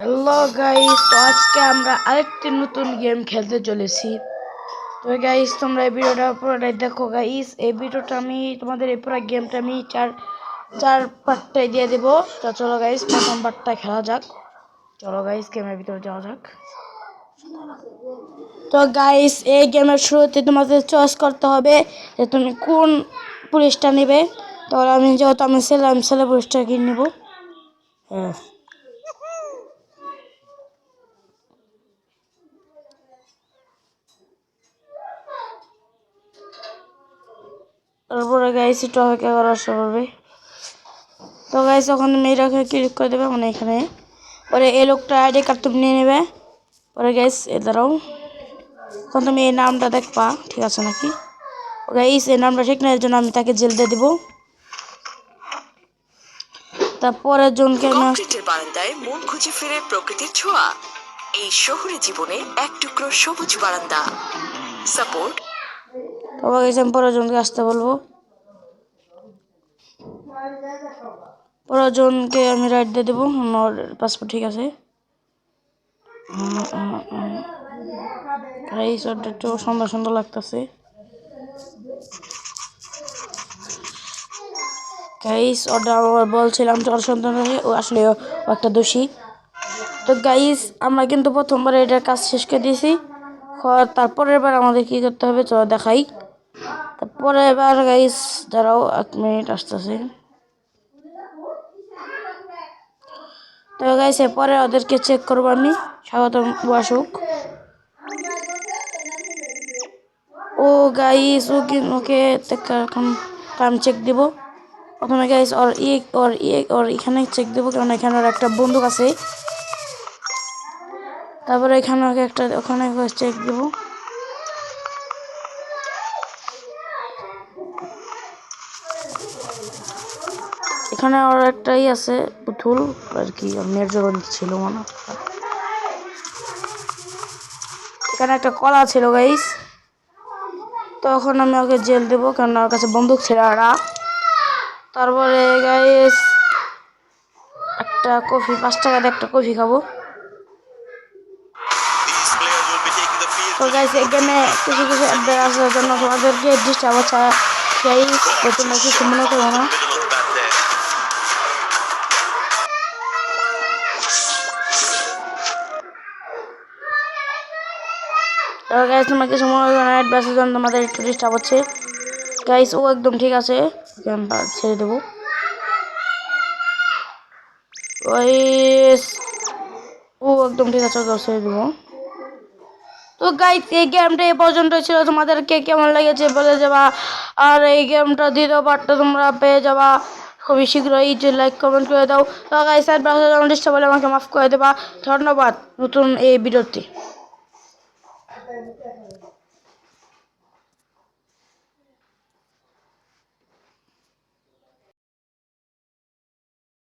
Hello guys, তো আজকে আমরা আরেকটি নতুন গেম খেলতে চলেছি। তো গাইস, তোমরা এই ভিডিওটা পুরোটাই দেখো গাইস। এই ভিডিওটা আমি তোমাদের এই পুরো গেমটা আমি চার পার্টটাই দিয়ে দেবো। তো চলো গাইস, প্রথম পার্টটা খেলা যাক। চলো গাইস, গেমের ভিতরে যাওয়া যাক। তো গাইস, এই গেমের শুরুতে তোমাদের চয়েস করতে হবে যে তুমি কোন পুলিশটা নেবে। তাহলে আমি যেহেতু আমি ছেলে পুলিশটাকে নেবো। হ্যাঁ, তারপরে গাইস একটু অপেক্ষা করা আসতে পারবে। তো গাইস, ওখানে মেয়েরাকে ক্লিক করে দেবে, মানে এখানে পরে এই লোকটা আইডি কার্ড তুমি নিয়ে নেবে। পরে গাইস এ দাঁড়াও, এখন তুমি এই নামটা দেখবা ঠিক আছে নাকি। গাইস এই নামটা ঠিক না, এর জন্য আমি তাকে জেল দিয়ে দেবো। তারপরের জনকে আমি কংক্রিটের বারান্দায় মন খুঁজে ফিরে প্রকৃতির ছোঁয়া। এই শহুরে জীবনে এক টুকরো সবুজ বারান্দা সাপোর্ট। তবে গাইস আমি পরের জনকে আসতে বলবো। পরের জনকে আমি রাইট দিয়ে দেবো। আমার পাসপোর্ট ঠিক আছে। গাইস ওটা একটু সুন্দর সুন্দর লাগতেছে। গাইস ওটা আবার বলছিলাম ওর সন্তান ও আসলে একটা দোষী। তো গাইস আমরা কিন্তু প্রথমবার এটার কাজ শেষ করে দিয়েছি। তারপরের বার আমাদের কি করতে হবে চলো দেখাই। তারপরে এবার গাইস দাঁড়াও, 1 মিনিট আসতেছে। তো গাইস এরপরে ওদেরকে চেক করবো আমি। স্বাগতম আসুক। ও গাইস ওকে এখন আমি চেক দিব। প্রথমে গাইস ওর এখানে চেক দেবো, কারণ এখানে ওর একটা বন্দুক আছে। তারপরে এখানে ওকে ওখানে চেক দেবো। এখানে ওর একটাই আছে পুতুল আর কি, মেয়ের জন্য ছিল মনে। এখানে একটা কলা ছিল গাইস। তখন আমি ওকে জেল দেবো, কারণ ওর কাছে বন্দুক ছিল। তারপরে গাইস একটা কফি, 5 টাকা দিয়ে একটা কফি খাবো। তো গাইস এই গেমে কিছু অ্যাডভার আসার জন্য তোমাদেরকে ডিস্টার্ব হচ্ছে গাইস, তো তোমরা কিছু মনে করো না। তো গাইস তোমরা কিছু মনে করো না, অ্যাডভার আসার জন্য তোমাদের একটু ডিস্টার্ব হচ্ছে গাইস। ও একদম ঠিক আছে, আমরা ছেড়ে দেবো। ও একদম ঠিক আছে, ওকে ছেড়ে দেবো। তো গাইস এই গেমটা এই পর্যন্ত ছিল। তোমাদেরকে কেমন লেগেছে বলে যাবা। আর এই গেমটা দ্বিতীয় পার্টটা তোমরা পেয়ে যাবা খুবই শীঘ্রই। লাইক কমেন্ট করে দাও। তো গাইস আর বাসা বলে আমাকে মাফ করে দেবা। ধন্যবাদ নতুন এই ভিডিওতে।